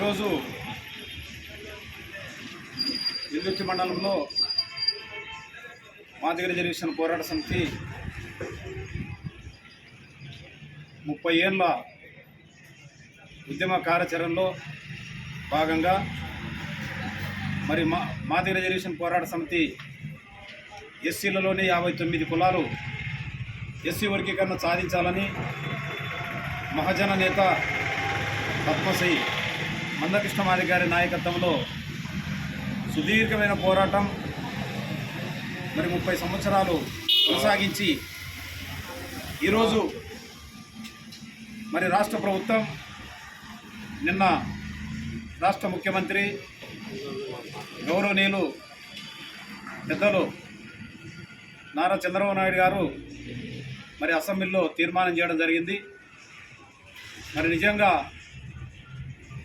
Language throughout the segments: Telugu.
ఈరోజు ఇల్లుర్తి మండలంలో మాదిగ రిజర్వేషన్ పోరాట సమితి 30 ఏళ్ల ఉద్యమ కార్యాచరణలో భాగంగా మరి మాదిగ రిజర్వేషన్ పోరాట సమితి ఎస్సీలలోని 59 కులాలు ఎస్సీ వర్గీకరణ సాధించాలని మహాజన నేత పద్మశ్రీ మందకృష్ణ మాదిగ గారి నాయకత్వంలో సుదీర్ఘమైన పోరాటం మరి 30 సంవత్సరాలు కొనసాగించి ఈరోజు మరి రాష్ట్ర ప్రభుత్వం నిన్న రాష్ట్ర ముఖ్యమంత్రి గౌరవనీయులు పెద్దలు నారా చంద్రబాబు నాయుడు గారు మరి అసెంబ్లీలో తీర్మానం చేయడం జరిగింది. మరి నిజంగా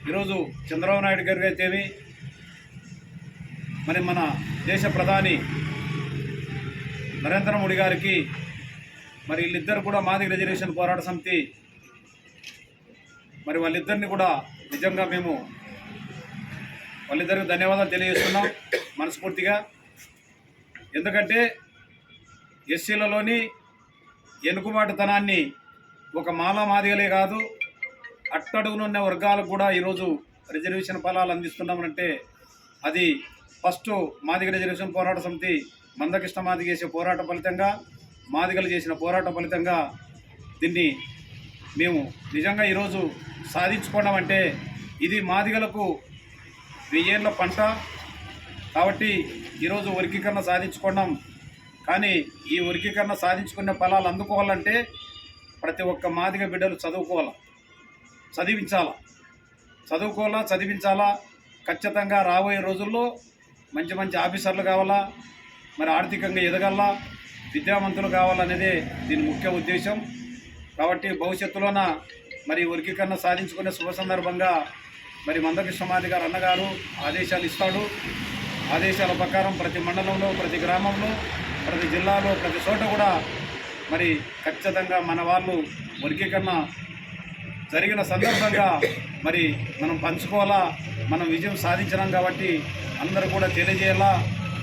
ఈరోజు చంద్రబాబు నాయుడు గారికి అయితేమి మరి మన దేశ ప్రధాని నరేంద్ర మోడీ గారికి మరి వీళ్ళిద్దరు కూడా మాదిగ రిజర్వేషన్ పోరాట సమితి మరి వాళ్ళిద్దరిని కూడా నిజంగా మేము వాళ్ళిద్దరికి ధన్యవాదాలు తెలియజేస్తున్నాం మనస్ఫూర్తిగా. ఎందుకంటే ఎస్సీలలోని ఎనుకబాటుతనాన్ని ఒక మాలా మాదిగలే కాదు అట్టడుగునున్న వర్గాలకు కూడా ఈరోజు రిజర్వేషన్ ఫలాలు అందిస్తున్నామంటే అది ఫస్ట్ మాదిగ రిజర్వేషన్ పోరాట సమితి మందకృష్ణ మాదిగ చేసే పోరాట ఫలితంగా మాదిగలు చేసిన పోరాట ఫలితంగా దీన్ని మేము నిజంగా ఈరోజు సాధించుకోవడం అంటే ఇది మాదిగలకు 1000 ఏళ్ల పంట కాబట్టి ఈరోజు వర్గీకరణ సాధించుకోవడం. కానీ ఈ వర్గీకరణ సాధించుకునే ఫలాలు అందుకోవాలంటే ప్రతి ఒక్క మాదిగ బిడ్డలు చదివించాలా. ఖచ్చితంగా రాబోయే రోజుల్లో మంచి మంచి ఆఫీసర్లు కావాలా, మరి ఆర్థికంగా ఎదగాల, విద్యావంతులు కావాలనేదే దీని ముఖ్య ఉద్దేశం. కాబట్టి భవిష్యత్తులోన మరి వర్గీకరణ సాధించుకునే శుభ సందర్భంగా మరి మందకృష్ణ మాదిగ గారు అన్నగారు ఆదేశాలు ఇస్తాడు. ఆదేశాల ప్రకారం ప్రతి మండలంలో, ప్రతి గ్రామంలో, ప్రతి జిల్లాలో, ప్రతి చోట కూడా మరి ఖచ్చితంగా మన వాళ్ళు వర్గీకరణ జరిగిన సందర్భంగా మరి మనం పంచుకోవాలా, మనం విజయం సాధించినాం కాబట్టి అందరూ కూడా తెలియజేయాలా.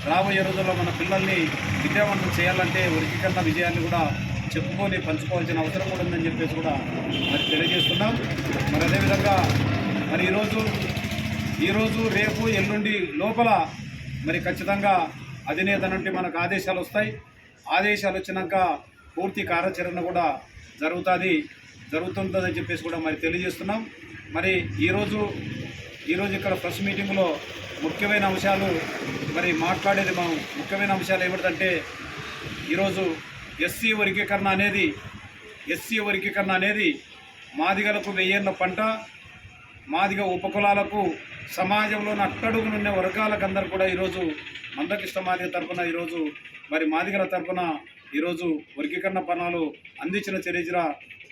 రాబోయే రోజుల్లో మన పిల్లల్ని విద్యావంతం చేయాలంటే వర్గీకరణ విజయాన్ని కూడా చెప్పుకొని పంచుకోవాల్సిన అవసరం కూడా ఉందని చెప్పేసి కూడా మరి తెలియజేస్తున్నాం. మరి అదేవిధంగా మరి ఈరోజు రేపు ఎల్లుండి లోపల మరి ఖచ్చితంగా అధినేత నుండి మనకు ఆదేశాలు వస్తాయి. ఆదేశాలు వచ్చినాక పూర్తి కార్యాచరణ కూడా జరుగుతుందని చెప్పేసి కూడా మరి తెలియజేస్తున్నాం. మరి ఈరోజు ఇక్కడ ప్రెస్ మీటింగ్లో ముఖ్యమైన అంశాలు మరి మాట్లాడేది ముఖ్యమైన అంశాలు ఏమిటంటే ఈరోజు ఎస్సీ వర్గీకరణ అనేది మాదిగలకు 1000 ఏళ్ల పంట. మాదిగ ఉపకులాలకు సమాజంలోని అట్టడుగునున్న వర్గాలకు అందరూ కూడా ఈరోజు మందకృష్ణ మాదిగ తరఫున ఈరోజు మరి మాదిగల తరఫున ఈరోజు వర్గీకరణ పణాలు అందించిన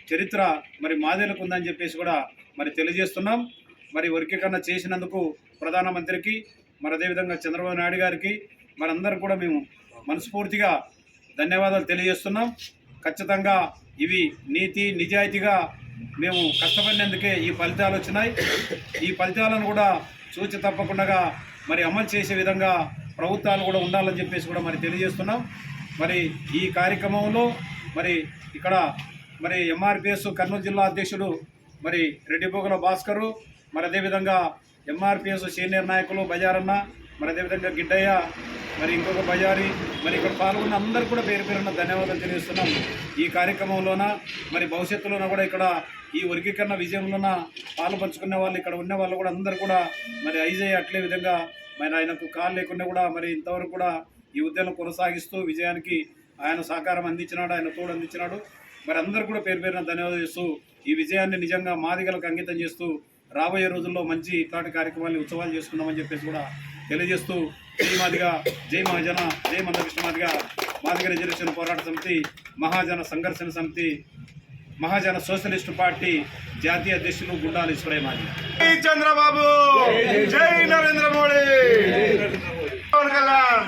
చరిత్ర మరి మాదిగలకు ఉందని చెప్పేసి కూడా మరి తెలియజేస్తున్నాం. మరి వర్గీకరణ చేసినందుకు ప్రధానమంత్రికి మరి అదేవిధంగా చంద్రబాబు నాయుడు గారికి మరి అందరూ కూడా మేము మనస్ఫూర్తిగా ధన్యవాదాలు తెలియజేస్తున్నాం. ఖచ్చితంగా ఇవి నీతి నిజాయితీగా మేము కష్టపడినందుకే ఈ ఫలితాలు వచ్చినాయి. ఈ ఫలితాలను కూడా చూచి తప్పకుండా మరి అమలు చేసే విధంగా ప్రభుత్వాలు కూడా ఉండాలని చెప్పేసి కూడా మరి తెలియజేస్తున్నాం. మరి ఈ కార్యక్రమంలో మరి ఇక్కడ మరి ఎంఆర్పిఎస్ కర్నూలు జిల్లా అధ్యక్షుడు మరి రెడ్డిపోగుల భాస్కరు, మరి అదేవిధంగా ఎంఆర్పిఎస్ సీనియర్ నాయకులు బజారన్న, మరి అదేవిధంగా గిడ్డయ్య, మరి ఇంకొక బజారి, మరి ఇక్కడ పాల్గొన్న అందరూ కూడా పేరున ధన్యవాదాలు తెలియజేస్తున్నాం. ఈ కార్యక్రమంలోన మరి భవిష్యత్తులోన కూడా ఇక్కడ ఈ వర్గీకరణ విజయంలోన పాలు పంచుకునే వాళ్ళు ఇక్కడ ఉన్న వాళ్ళు కూడా అందరూ కూడా మరి ఐజయ్య అట్లే విధంగా మరి ఆయనకు కాలు లేకుండా కూడా మరి ఇంతవరకు కూడా ఈ ఉద్యమం కొనసాగిస్తూ విజయానికి ఆయన సహకారం అందించినాడు, ఆయన తోడు అందించినాడు. మరి అందరూ కూడా పేరున ధన్యవాదాలు చేస్తూ ఈ విజయాన్ని నిజంగా మాదిగలకు అంకితం చేస్తూ రాబోయే రోజుల్లో మంచి ఇట్లాంటి కార్యక్రమాలు ఉత్సవాలు చేసుకుందామని చెప్పేసి కూడా తెలియజేస్తూ జై మాదిగ, జై మహాజన, జై మందకృష్ణ మాదిగ రిజర్వేషన్ పోరాట సమితి, మహాజన సంఘర్షణ సమితి, మహాజన సోషలిస్టు పార్టీ జాతీయ అధ్యక్షులు గుండాల ఈశ్వరయ్య మాదిగ. జై చంద్రబాబు, జై నరేంద్ర మోడీ, పవన్ కళ్యాణ్.